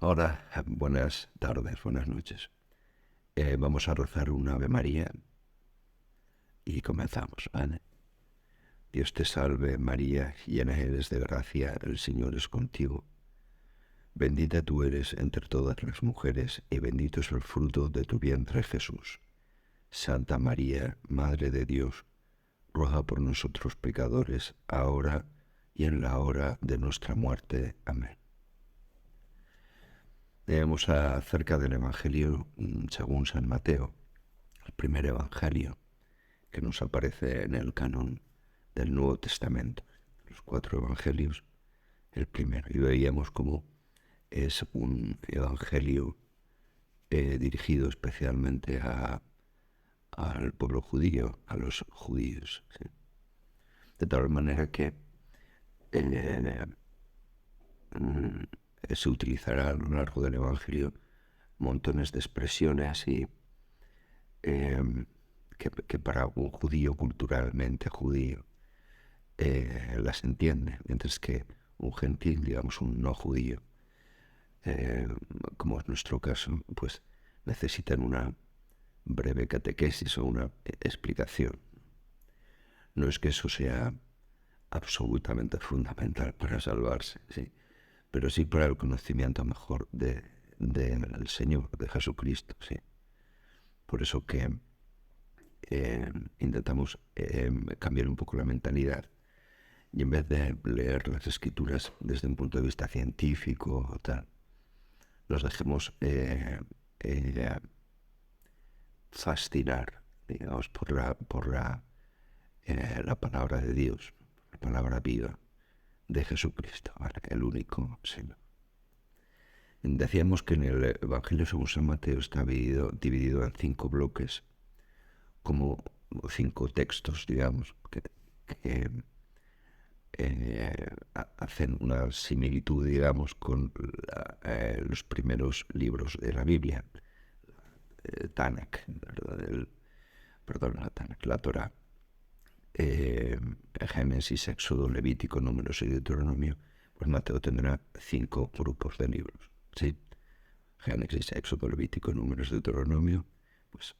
Hola, buenas tardes, buenas noches. Vamos a rezar un Ave María y comenzamos, ¿vale? Dios te salve María, llena eres de gracia, el Señor es contigo. Bendita tú eres entre todas las mujeres y bendito es el fruto de tu vientre Jesús. Santa María, Madre de Dios, ruega por nosotros pecadores, ahora y en la hora de nuestra muerte. Amén. Leemos acerca del Evangelio según San Mateo, el primer Evangelio que nos aparece en el canon del Nuevo Testamento. Los 4 Evangelios, el primero. Y veíamos cómo es un Evangelio dirigido especialmente al pueblo judío, a los judíos. ¿Sí? De tal manera que eh, se utilizará a lo largo del Evangelio montones de expresiones y que para un judío, culturalmente judío, las entiende, mientras que un gentil, digamos un no judío, como es nuestro caso, pues necesitan una breve catequesis o una explicación. No es que eso sea absolutamente fundamental para salvarse, ¿sí? Pero sí para el conocimiento mejor del Señor, de Jesucristo, ¿sí? Por eso que intentamos cambiar un poco la mentalidad y en vez de leer las escrituras desde un punto de vista científico o tal, nos dejemos fascinar, digamos, la palabra de Dios, la palabra viva de Jesucristo, ¿vale? El único Señor. Decíamos que en el Evangelio según San Mateo está dividido en 5 bloques, como 5 textos, digamos, que hacen una similitud, digamos, con los primeros libros de la Biblia, Tanakh, ¿verdad? La Tanakh, la Torá, Génesis, Éxodo, Levítico, Números y Deuteronomio. Pues Mateo tendrá 5 grupos de libros, ¿sí? Génesis, Éxodo, Levítico, Números, Deuteronomio, pues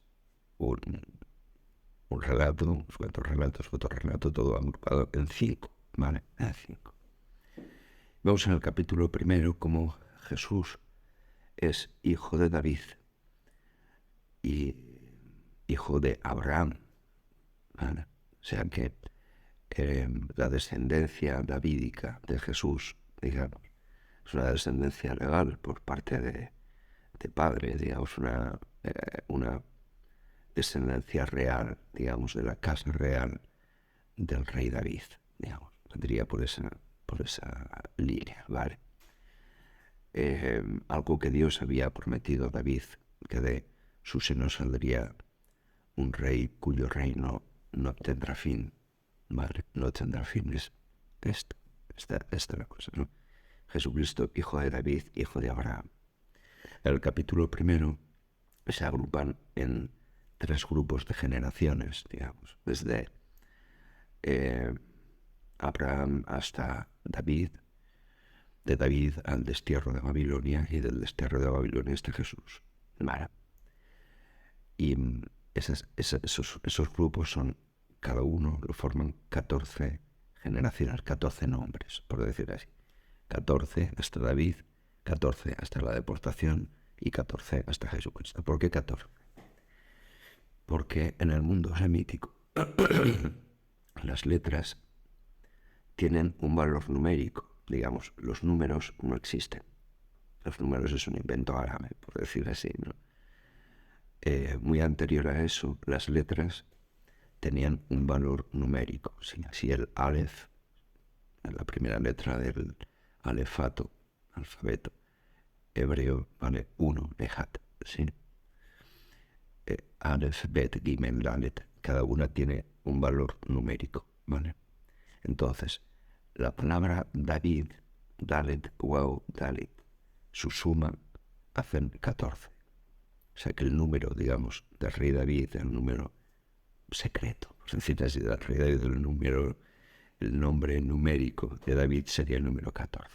un relato, unos cuantos relatos, otro relato, todo agrupado en 5, ¿vale? En 5. Vemos en el capítulo primero cómo Jesús es hijo de David y hijo de Abraham, ¿vale? O sea que la descendencia davídica de Jesús, digamos, es una descendencia legal por parte de padre, digamos, una descendencia real, digamos, de la casa real del rey David, digamos, vendría por esa línea, ¿vale? Algo que Dios había prometido a David, que de su seno saldría un rey cuyo reino no tendrá fin, ¿vale? No tendrá fin, es esta la cosa, ¿no? Jesucristo, hijo de David, hijo de Abraham. En el capítulo primero se agrupan en 3 grupos de generaciones, digamos, desde Abraham hasta David, de David al destierro de Babilonia y del destierro de Babilonia hasta Jesús. Vale. Y esos grupos son, cada uno lo forman 14 generaciones, 14 nombres, por decir así. 14 hasta David, 14 hasta la deportación y 14 hasta Jesucristo. ¿Por qué 14? Porque en el mundo semítico las letras tienen un valor numérico. Digamos, los números no existen. Los números es un invento árabe, por decir así, ¿no? Muy anterior a eso, las letras tenían un valor numérico. Si el Aleph, la primera letra del alefato, alfabeto hebreo, vale 1, Ejat, ¿sí? Aleph, Bet, Gimel, Dalet, cada una tiene un valor numérico, ¿vale? Entonces, la palabra David, Dalet, Wow, Dalet, su suma hacen 14. O sea que el número, digamos, del rey David, el número secreto, por decir así, del rey David, el nombre numérico de David sería el número 14.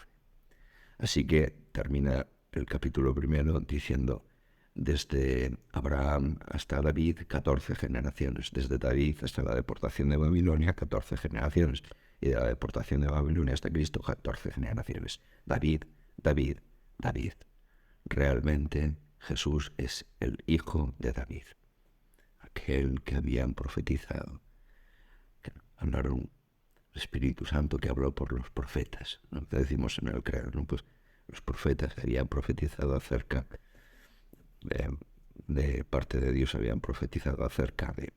Así que termina el capítulo primero diciendo desde Abraham hasta David 14 generaciones, desde David hasta la deportación de Babilonia 14 generaciones, y de la deportación de Babilonia hasta Cristo 14 generaciones. David, David, David. Realmente Jesús es el hijo de David, aquel que habían profetizado, que hablaron el Espíritu Santo que habló por los profetas, ¿no? Que decimos en el credo, ¿no? Pues los profetas habían profetizado acerca de parte de Dios, habían profetizado acerca de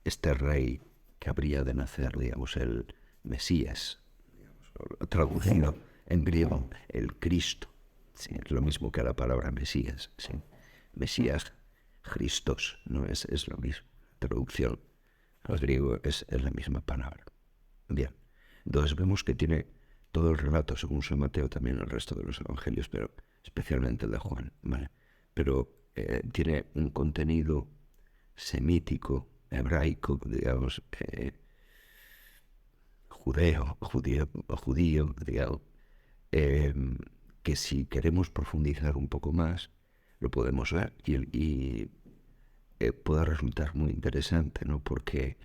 este rey que habría de nacer, digamos, el Mesías, digamos, traducido en griego, el Cristo. Sí, es lo mismo que la palabra Mesías. Sí. Mesías, Christos, no es lo mismo. Traducción al griego es la misma palabra. Bien, entonces vemos que tiene todo el relato, según San Mateo, también el resto de los evangelios, pero especialmente el de Juan, ¿vale? Pero tiene un contenido semítico, hebraico, digamos, judío, digamos, eh, que si queremos profundizar un poco más, lo podemos ver y puede resultar muy interesante, ¿no? Porque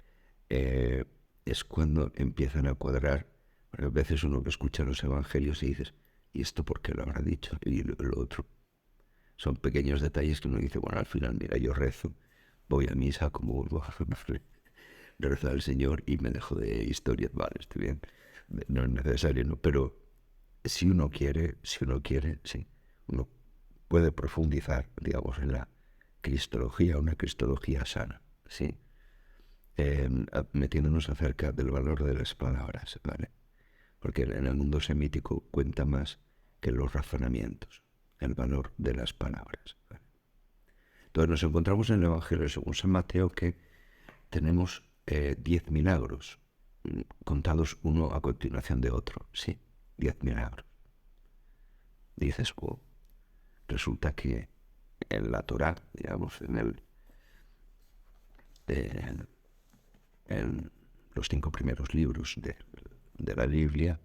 es cuando empiezan a cuadrar. Bueno, a veces uno que escucha los evangelios y dices, ¿y esto por qué lo habrá dicho? Y lo otro. Son pequeños detalles que uno dice, bueno, al final, mira, yo rezo, voy a misa como vuelvo a rezar al Señor y me dejo de historias, vale, estoy bien. No es necesario, ¿no? Pero si uno quiere, sí, uno puede profundizar, digamos, en la cristología, una cristología sana, sí, metiéndonos acerca del valor de las palabras, ¿vale? Porque en el mundo semítico cuenta más que los razonamientos, el valor de las palabras, ¿vale? Entonces nos encontramos en el Evangelio según San Mateo que tenemos 10 milagros, contados uno a continuación de otro, sí, 10 milagros. Dices, oh, resulta que en la Torá, digamos, en los 5 primeros libros de la Biblia,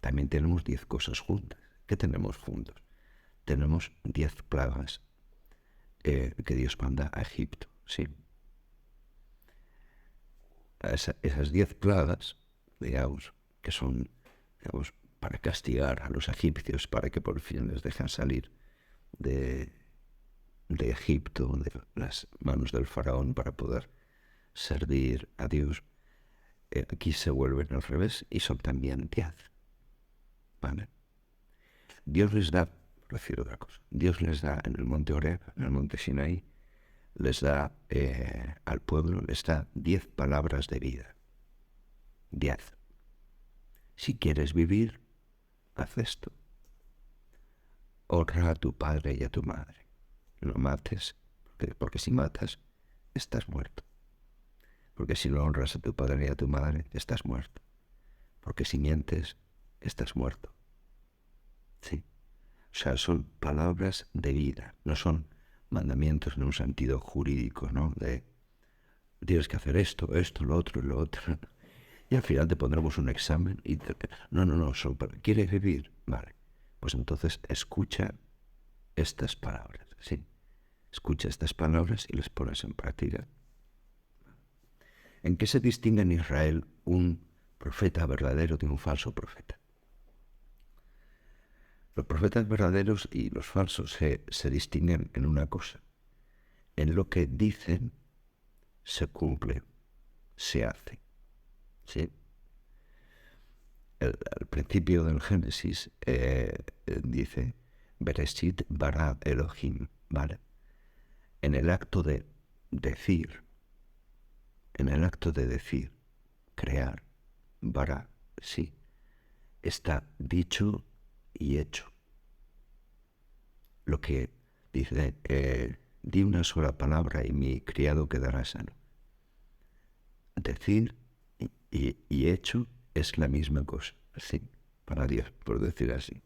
también tenemos 10 cosas juntas. ¿Qué tenemos juntos? Tenemos 10 plagas que Dios manda a Egipto, sí. Esas 10 plagas, digamos, que son, digamos, para castigar a los egipcios, para que por fin les dejen salir de Egipto, de las manos del faraón, para poder servir a Dios. Aquí se vuelven al revés y son también 10. ¿Vale? Dios les da, por decir otra cosa, Dios les da en el monte Horeb, en el monte Sinaí, les da al pueblo, les da 10 palabras de vida. 10. Si quieres vivir, haz esto. Honra a tu padre y a tu madre. No mates, porque si matas, estás muerto. Porque si no honras a tu padre y a tu madre, estás muerto. Porque si mientes, estás muerto. Sí. O sea, son palabras de vida, no son mandamientos en un sentido jurídico, ¿no? De tienes que hacer esto, lo otro y lo otro. Y al final te pondremos un examen y no, solo ¿quieres vivir? Vale. Pues entonces escucha estas palabras, sí. Escucha estas palabras y las pones en práctica. ¿En qué se distingue en Israel un profeta verdadero de un falso profeta? Los profetas verdaderos y los falsos se distinguen en una cosa. En lo que dicen, se cumple, se hace. ¿Sí? Al principio del Génesis dice, Bereshit bara Elohim, ¿vale? En el acto de decir, crear, bara, sí, está dicho y hecho. Lo que dice, di una sola palabra y mi criado quedará sano. Decir y hecho es la misma cosa, sí, para Dios, por decir así.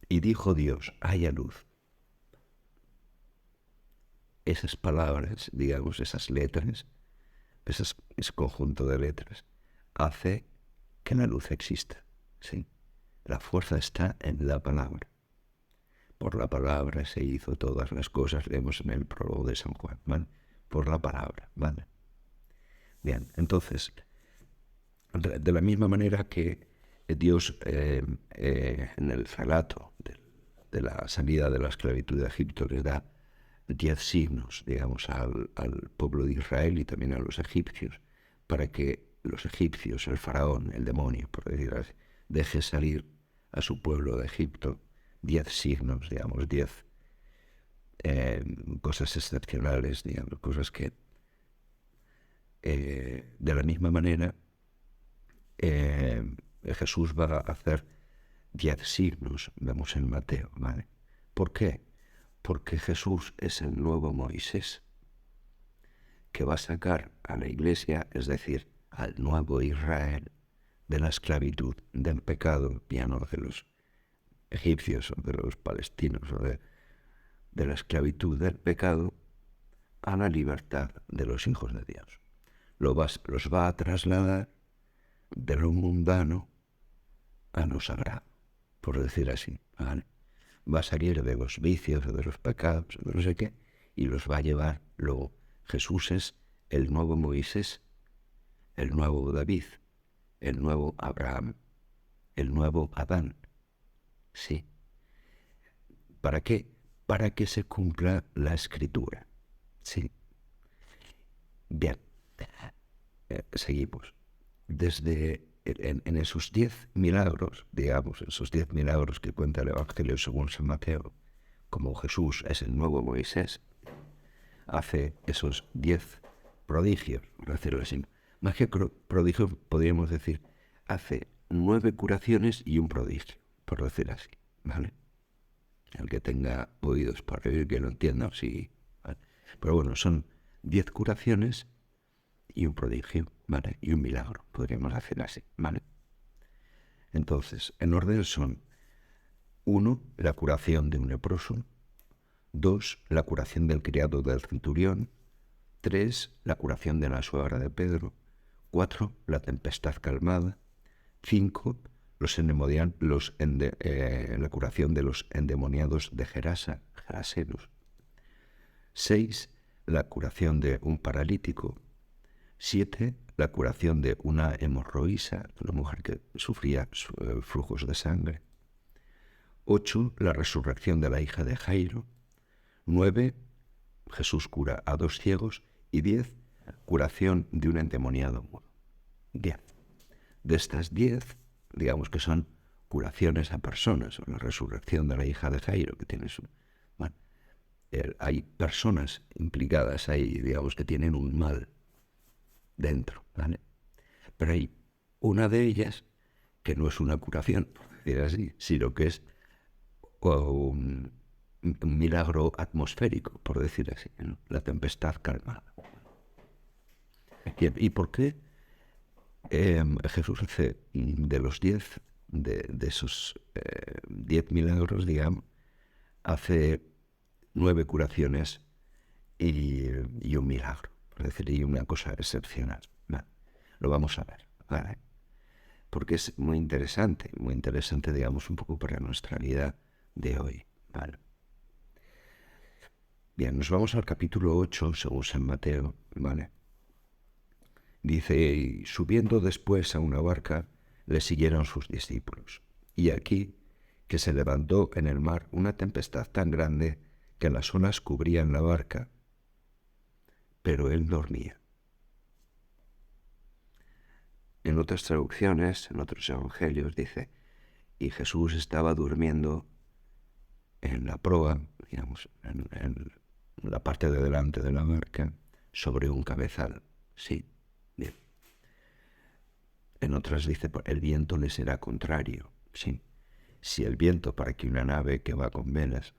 Y dijo Dios, haya luz. Esas palabras, digamos, esas letras, ese conjunto de letras, hace que la luz exista. ¿Sí? La fuerza está en la palabra. Por la palabra se hizo todas las cosas, leemos en el prólogo de San Juan, ¿vale? Por la palabra, ¿vale? Bien, entonces, de la misma manera que Dios en el relato de la salida de la esclavitud de Egipto les da 10 signos, digamos, al pueblo de Israel y también a los egipcios, para que los egipcios, el faraón, el demonio, por decir así, deje salir a su pueblo de Egipto. 10 signos, digamos, 10 cosas excepcionales, digamos, cosas que de la misma manera Jesús va a hacer 10 signos, vemos en Mateo, ¿vale? ¿Por qué? Porque Jesús es el nuevo Moisés que va a sacar a la iglesia, es decir, al nuevo Israel, de la esclavitud, del pecado, ya no de los egipcios o de los palestinos o de la esclavitud del pecado, a la libertad de los hijos de Dios. Los va a trasladar de lo mundano a lo sagrado, por decir así, ¿vale? Va a salir de los vicios o de los pecados o de no sé qué y los va a llevar luego. Jesús es el nuevo Moisés, el nuevo David, el nuevo Abraham, el nuevo Adán. Sí. ¿Para qué? Para que se cumpla la Escritura. Sí. Bien. Seguimos. Desde en esos 10 milagros, digamos, esos 10 milagros que cuenta el Evangelio según San Mateo, como Jesús es el nuevo Moisés, hace esos 10 prodigios, por decirlo así. Más que prodigios, podríamos decir, hace 9 curaciones y un prodigio, por decir así, ¿vale? El que tenga oídos para oír, que lo entienda, sí, ¿vale? Pero bueno, son 10 curaciones y un prodigio, ¿vale? Y un milagro, podríamos hacer así, ¿vale? Entonces, en orden son 1, la curación de un leproso; 2, la curación del criado del centurión; 3, la curación de la suegra de Pedro; 4, la tempestad calmada; 5, la curación de los endemoniados de Gerasenos; 6, la curación de un paralítico; 7, la curación de una hemorroísa, una mujer que sufría flujos de sangre; 8, la resurrección de la hija de Jairo; 9, Jesús cura a 2 ciegos; y 10, curación de un endemoniado mudo. 10. De estas 10, digamos que son curaciones a personas, o la resurrección de la hija de Jairo, que tiene su... Bueno, hay personas implicadas ahí, digamos, que tienen un mal dentro, ¿vale? Pero hay una de ellas que no es una curación, por decir así, sino que es un milagro atmosférico, por decir así, ¿no? La tempestad calmada. ¿Y por qué Jesús hace de los 10, de esos 10 milagros, digamos, hace 9 curaciones y un milagro, es decir, y una cosa excepcional? ¿Vale? Lo vamos a ver, ¿vale? Porque es muy interesante, digamos, un poco para nuestra vida de hoy, ¿vale? Bien, nos vamos al capítulo 8, según San Mateo, ¿vale? Dice, y subiendo después a una barca, le siguieron sus discípulos. Y aquí que se levantó en el mar una tempestad tan grande que las olas cubrían la barca, pero él dormía. En otras traducciones, en otros evangelios, dice, y Jesús estaba durmiendo en la proa, digamos, en la parte de delante de la barca, sobre un cabezal. Sí, bien. En otras dice, el viento le será contrario. Sí. Si el viento, para que una nave que va con velas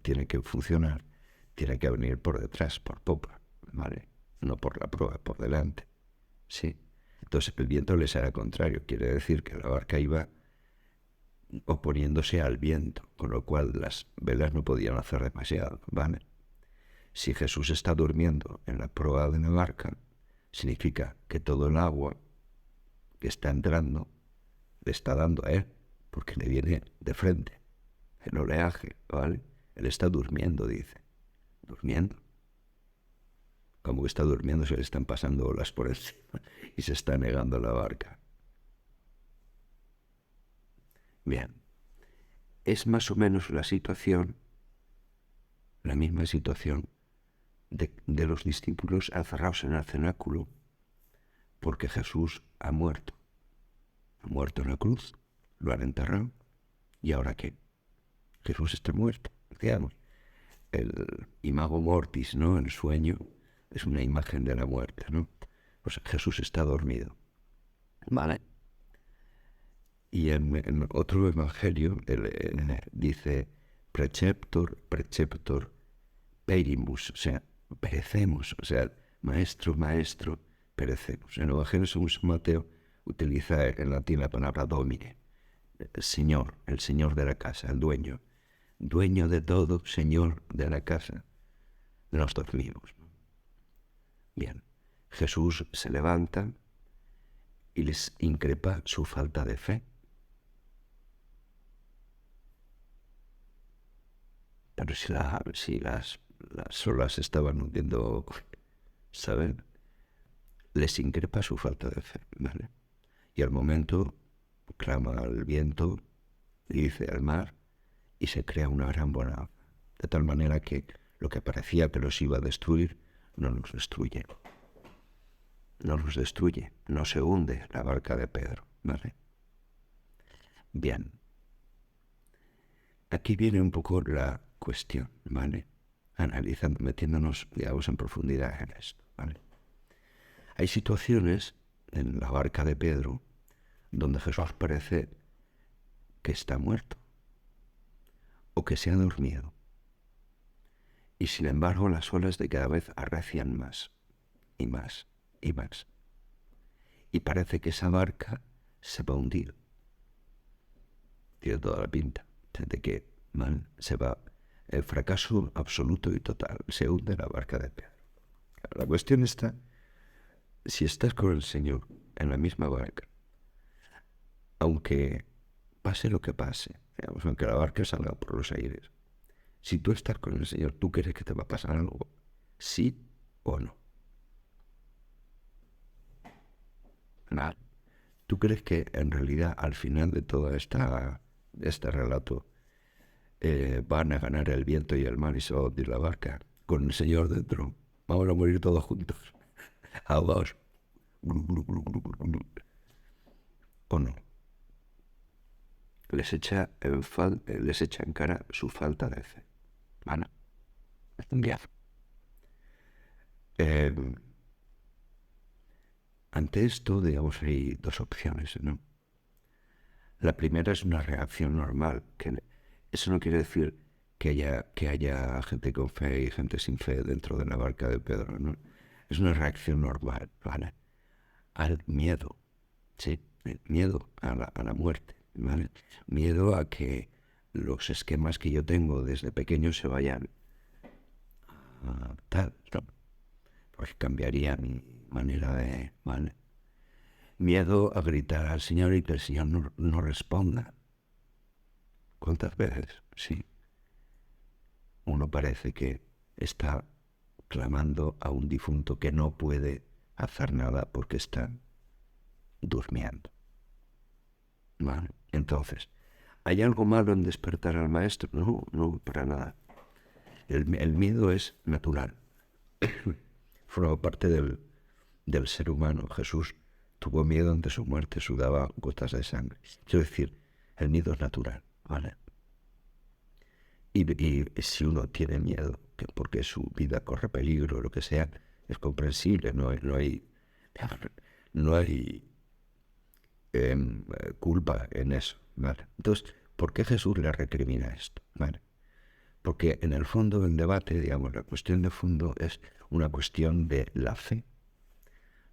tiene que funcionar, tiene que venir por detrás, por popa, ¿vale? No por la proa, por delante. Sí. Entonces el viento le será contrario. Quiere decir que la barca iba oponiéndose al viento, con lo cual las velas no podían hacer demasiado, ¿vale? Si Jesús está durmiendo en la proa de la barca, significa que todo el agua que está entrando le está dando a él, porque le viene de frente el oleaje, ¿vale? Él está durmiendo, dice. ¿Durmiendo? Como que está durmiendo, se le están pasando olas por encima y se está negando la barca. Bien, es más o menos la situación, la misma situación de los discípulos encerrados en el cenáculo, porque Jesús ha muerto. Ha muerto en la cruz, lo han enterrado, ¿y ahora qué? Jesús está muerto, digamos. El imago mortis, ¿no? El sueño es una imagen de la muerte, ¿no? Pues Jesús está dormido. Vale. Y en otro evangelio dice preceptor, preceptor, perimus, o sea, perecemos, o sea, maestro, maestro, perecemos. En el evangelio según San Mateo utiliza en latín la palabra domine, el señor de la casa, el dueño. Dueño de todo, señor de la casa, nos dormimos. Bien, Jesús se levanta y les increpa su falta de fe. Pero si las olas estaban hundiendo, ¿saben? Les increpa su falta de fe, ¿vale? Y al momento clama al viento, dice al mar, y se crea una gran bonanza. De tal manera que lo que parecía que los iba a destruir, no nos destruye. No nos destruye, no se hunde la barca de Pedro, ¿vale? Bien. Aquí viene un poco la cuestión, ¿vale? Analizando, metiéndonos, digamos, en profundidad en esto, ¿vale? Hay situaciones en la barca de Pedro donde Jesús parece que está muerto o que se ha dormido. Y sin embargo las olas de cada vez arrecian más y más y más. Y parece que esa barca se va a hundir. Tiene toda la pinta de que se va. El fracaso absoluto y total. Se hunde la barca de Pedro. La cuestión está, si estás con el Señor en la misma barca, aunque pase lo que pase, digamos, aunque la barca salga por los aires, si tú estás con el Señor, ¿tú crees que te va a pasar algo? ¿Sí o no? Nada. ¿Tú crees que en realidad al final de todo este relato van a ganar el viento y el mar y se va a hundir la barca con el Señor dentro? Vamos a morir todos juntos. Ahogados. ¿O no? Les echa en cara su falta de fe. Bueno, es un viaje. Ante esto, digamos, hay dos opciones, ¿no? La primera es una reacción normal, que eso no quiere decir que haya gente con fe y gente sin fe dentro de la barca de Pedro, ¿no? Es una reacción normal, ¿vale? Al miedo, ¿sí? El miedo a la muerte, ¿vale? Miedo a que los esquemas que yo tengo desde pequeño se vayan a tal, ¿no? Porque cambiaría mi manera de, ¿vale? Miedo a gritar al Señor y que el Señor no responda. ¿Cuántas veces? Sí. Uno parece que está clamando a un difunto que no puede hacer nada porque está durmiendo. ¿Vale? Entonces, ¿hay algo malo en despertar al maestro? No, no, para nada. El miedo es natural. Forma parte del ser humano. Jesús tuvo miedo ante su muerte, sudaba gotas de sangre. Quiero decir, el miedo es natural, ¿vale? Y si uno tiene miedo, porque su vida corre peligro o lo que sea, es comprensible, no hay culpa en eso, ¿vale? Entonces, ¿por qué Jesús le recrimina esto? ¿Vale? Porque en el fondo del debate, digamos, la cuestión de fondo es una cuestión de la fe.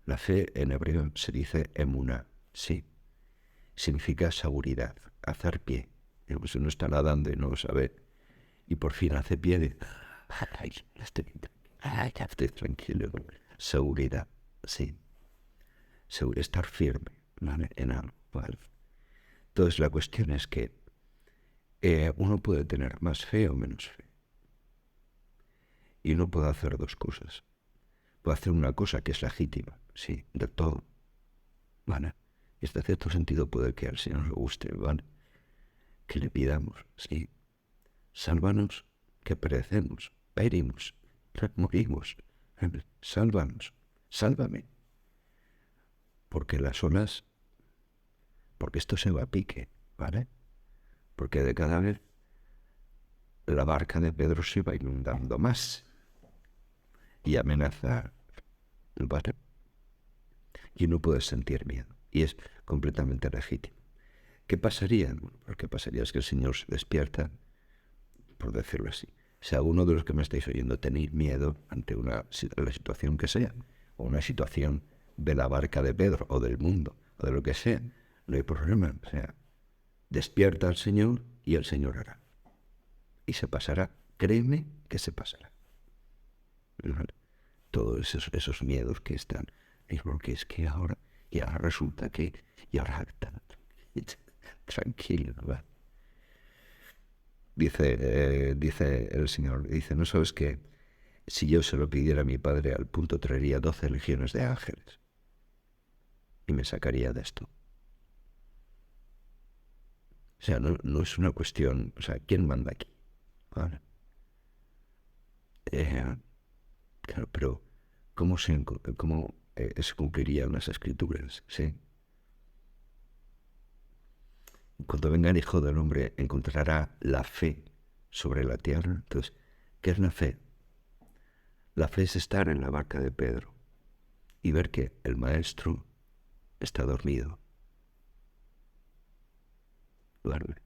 La fe en hebreo se dice emuná, sí. Significa seguridad, hacer pie. Digamos, uno está nadando y no lo sabe. Y por fin hace pie de... ya estoy tranquilo. Seguridad, sí. Estar firme, ¿vale? En algo, ¿vale? Entonces la cuestión es que uno puede tener más fe o menos fe. Y uno puede hacer dos cosas. Puede hacer una cosa que es legítima, sí, de todo, ¿vale? Y hasta cierto sentido puede que al Señor le guste, ¿vale? Que le pidamos, sí, sálvanos que perecemos, perimos, morimos, sálvanos, sálvame, porque las olas, porque esto se va a pique, ¿vale? Porque de cada vez la barca de Pedro se va inundando más y amenaza, ¿vale? Y uno puede sentir miedo, y es completamente legítimo. ¿Qué pasaría? Bueno, lo que pasaría es que el Señor se despierta, por decirlo así. Si alguno de los que me estáis oyendo tenéis miedo ante la situación que sea, o una situación de la barca de Pedro, o del mundo, o de lo que sea, no hay problema. O sea, despierta al Señor y el Señor hará. Y se pasará. Créeme que se pasará. ¿Vale? Todos esos miedos que están. Es porque es que ahora, y ahora resulta que, y ahora está tranquilo, ¿vale? Dice el Señor, dice, ¿no sabes que si yo se lo pidiera a mi Padre, al punto traería 12 legiones de ángeles y me sacaría de esto? O sea, no es una cuestión, o sea, ¿quién manda aquí? ¿Vale? Claro, pero ¿cómo se cumplirían las escrituras? ¿Sí? Cuando venga el Hijo del Hombre, encontrará la fe sobre la tierra. Entonces, ¿qué es la fe? La fe es estar en la barca de Pedro y ver que el Maestro está dormido. Duerme.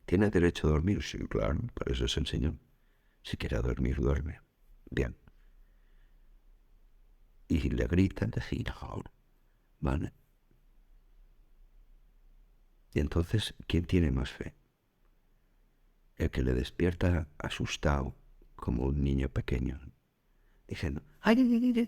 ¿Tiene derecho a dormir? Sí, claro, por eso es el Señor. Si quiere dormir, duerme. Bien. Y le gritan, ¿vale? Y entonces, ¿quién tiene más fe? El que le despierta asustado, como un niño pequeño, diciendo, ¡ay,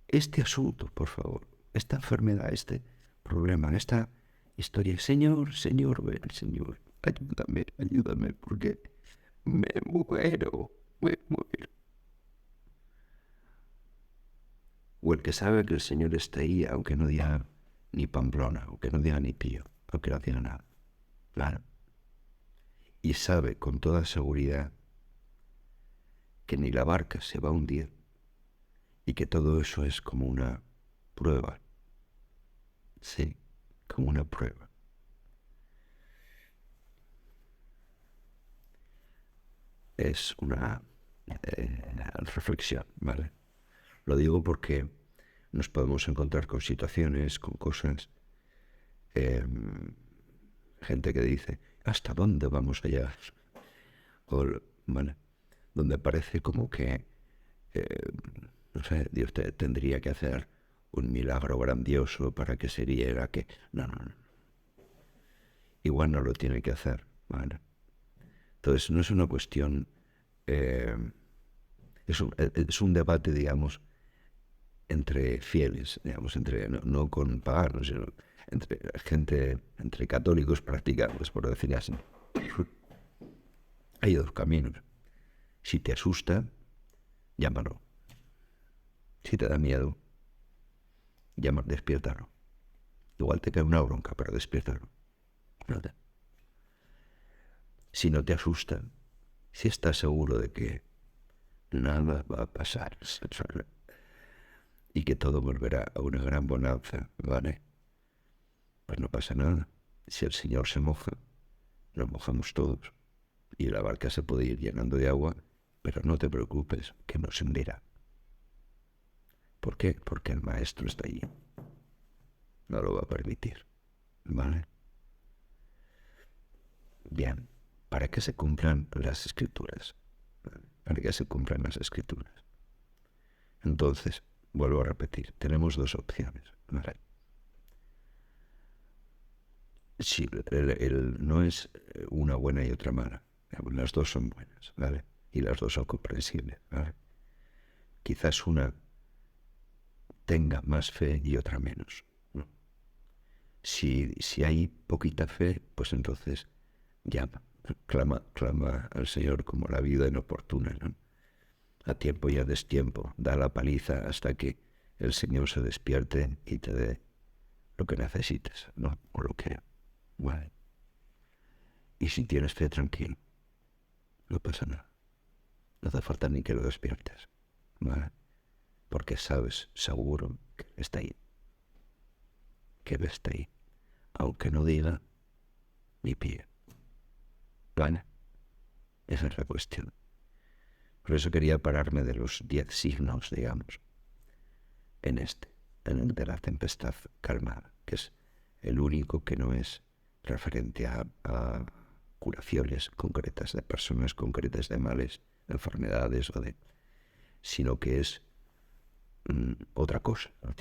este asunto, por favor, esta enfermedad, este problema, esta historia, Señor, Señor, ven, Señor, ayúdame, ayúdame, porque me muero, me muero. O el que sabe que el Señor está ahí, aunque no diga ni Pamplona, aunque no diga ni Pío, aunque no diga nada. Claro. Y sabe con toda seguridad que ni la barca se va a hundir y que todo eso es como una prueba. Sí, como una prueba. Es una reflexión, ¿vale? Lo digo porque nos podemos encontrar con situaciones, con cosas, gente que dice, ¿hasta dónde vamos a llegar? O, ¿vale? Donde parece como que, no sé, Dios tendría que hacer un milagro grandioso para que se diera que... No, no, no. Igual no lo tiene que hacer, ¿vale? Entonces no es una cuestión... eh, es un debate, digamos, entre fieles, digamos, no con paganos, sino entre gente, entre católicos practicantes, por decir así. Hay dos caminos. Si te asusta, llámalo. Si te da miedo, despiértalo. Igual te cae una bronca, pero despiértalo. Si no te asusta, si estás seguro de que nada va a pasar y que todo volverá a una gran bonanza, ¿vale? Pues no pasa nada. Si el Señor se moja, nos mojamos todos. Y la barca se puede ir llenando de agua, pero no te preocupes, que no se hundirá. ¿Por qué? Porque el Maestro está allí. No lo va a permitir. ¿Vale? Bien. ¿Para qué se cumplan las Escrituras? Para que se cumplan las Escrituras. Entonces, vuelvo a repetir, tenemos dos opciones. ¿Vale? Sí, no es una buena y otra mala. Las dos son buenas, ¿vale? Y las dos son comprensibles, ¿vale? Quizás una tenga más fe y otra menos, ¿no? Si hay poquita fe, pues entonces llama, clama al Señor como la vida inoportuna, ¿no? A tiempo y a destiempo, da la paliza hasta que el Señor se despierte y te dé lo que necesites, ¿no? O lo que... Vale. Y si tienes fe, tranquilo, no pasa nada. No hace falta ni que lo despiertes, ¿vale? Porque sabes seguro que Él está ahí, que Él está ahí, aunque no diga ni pie, ¿vale? Esa es la cuestión. Por eso quería pararme de los 10 signos, digamos, en en el de la tempestad calmada, que es el único que no es referente a curaciones concretas de personas concretas de males, de enfermedades sino que es otra cosa, ¿no?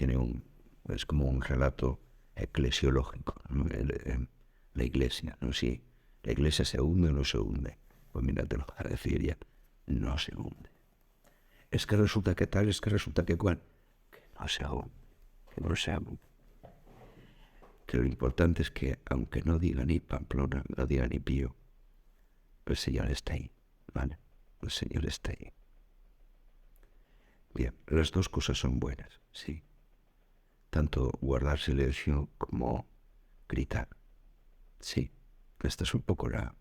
Es como un relato eclesiológico, ¿no? La iglesia, ¿no? Si la iglesia se hunde o no se hunde, pues mira, te lo voy a decir ya, no se hunde. Es que resulta que tal, es que resulta que cual, que no se hunde, que no se hunde. Que lo importante es que, aunque no diga ni Pamplona, no diga ni Pío, el Señor está ahí, ¿vale? El Señor está ahí. Bien, las dos cosas son buenas, sí. Tanto guardar silencio como gritar. Sí, esta es un poco la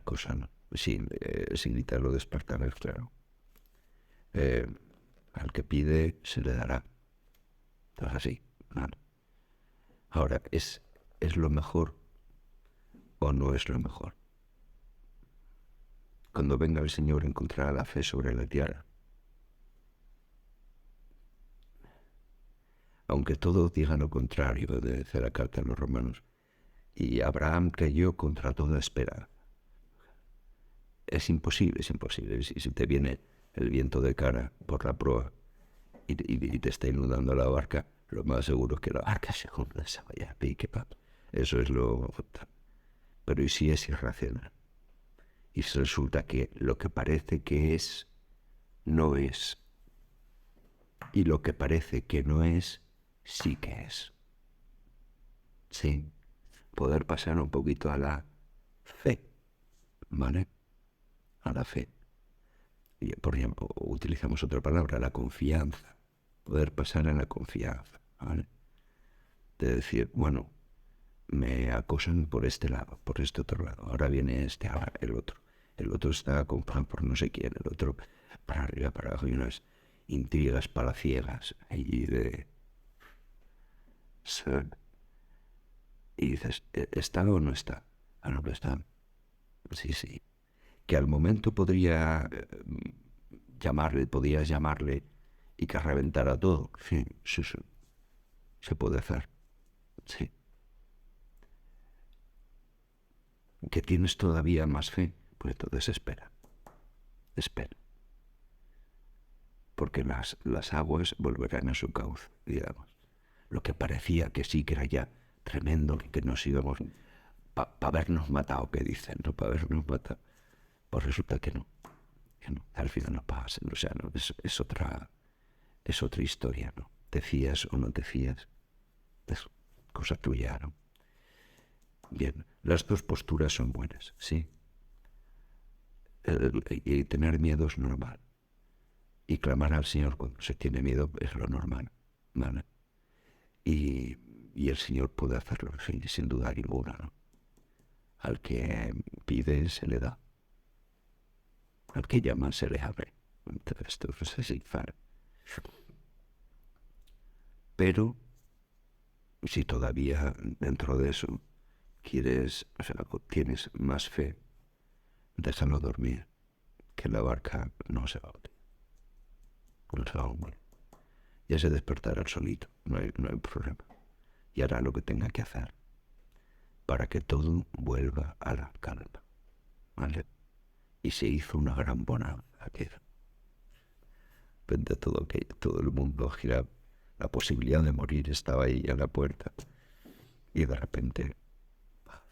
cosa, ¿no? Sí, sin gritarlo despertar, claro. Eh, Al que pide se le dará. Entonces así, ¿vale? Ahora, ¿es lo mejor o no es lo mejor? Cuando venga el Señor encontrará la fe sobre la tierra. Aunque todos digan lo contrario, dice la carta a los romanos, y Abraham creyó contra toda esperanza. Es imposible. Si te viene el viento de cara por la proa y te está inundando la barca, lo más seguro es que la barca se hunda, se vaya a pique, papá. Eso es lo... Pero ¿y si es irracional? Y si resulta que lo que parece que es, no es. Y lo que parece que no es, sí que es. Sí. Poder pasar un poquito a la fe, ¿vale? A la fe. Y, por ejemplo, utilizamos otra palabra, la confianza. Poder pasar a la confianza, ¿vale? De decir, bueno, me acosan por este lado, por este otro lado. Ahora viene este, ahora el otro. El otro está comprado por no sé quién, el otro para arriba, para abajo. Y unas intrigas palaciegas allí de... Y dices, ¿está o no está? Ah, no, pero está. Sí, sí. Que al momento podías llamarle y que reventara todo. Sí, sí, sí. Se puede hacer. Sí. Que tienes todavía más fe, pues entonces espera. Espera. Porque las aguas volverán a su cauce, digamos. Lo que parecía que sí que era ya tremendo, que nos íbamos para habernos matado, que dicen, ¿no? Para habernos matado. Pues resulta que no. Que no. Al final no pasa. O sea, no, es otra historia, ¿no? Te fías o no te fías. Es cosa tuya, ¿no? Bien, las dos posturas son buenas, ¿sí? Y tener miedo es normal. Y clamar al Señor cuando se tiene miedo es lo normal, ¿vale? Y el Señor puede hacerlo sin duda ninguna, ¿no? Al que pide se le da. Al que llama se le abre. Entonces, esto es así, ¿vale? Pero si todavía dentro de eso quieres, o sea, tienes más fe, déjalo dormir, que la barca no se va a hundir. No se va a hundir. Ya se despertará el solito, no hay problema. Y hará lo que tenga que hacer para que todo vuelva a la calma, ¿vale? Y se hizo una gran bonanza, que de repente todo el mundo giraba, la posibilidad de morir estaba ahí a la puerta, y de repente, paz.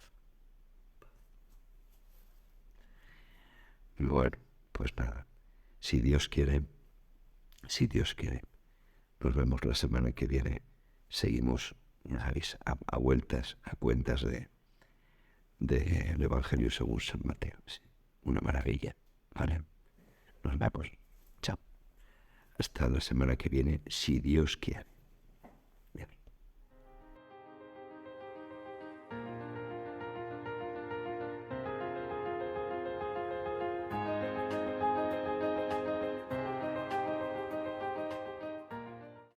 Bueno, pues nada, si Dios quiere, Nos vemos la semana que viene. Seguimos, ya sabéis, a vueltas, a cuentas del Evangelio según San Mateo. Sí, una maravilla. Vale. Nos vemos. Chao. Hasta la semana que viene, si Dios quiere.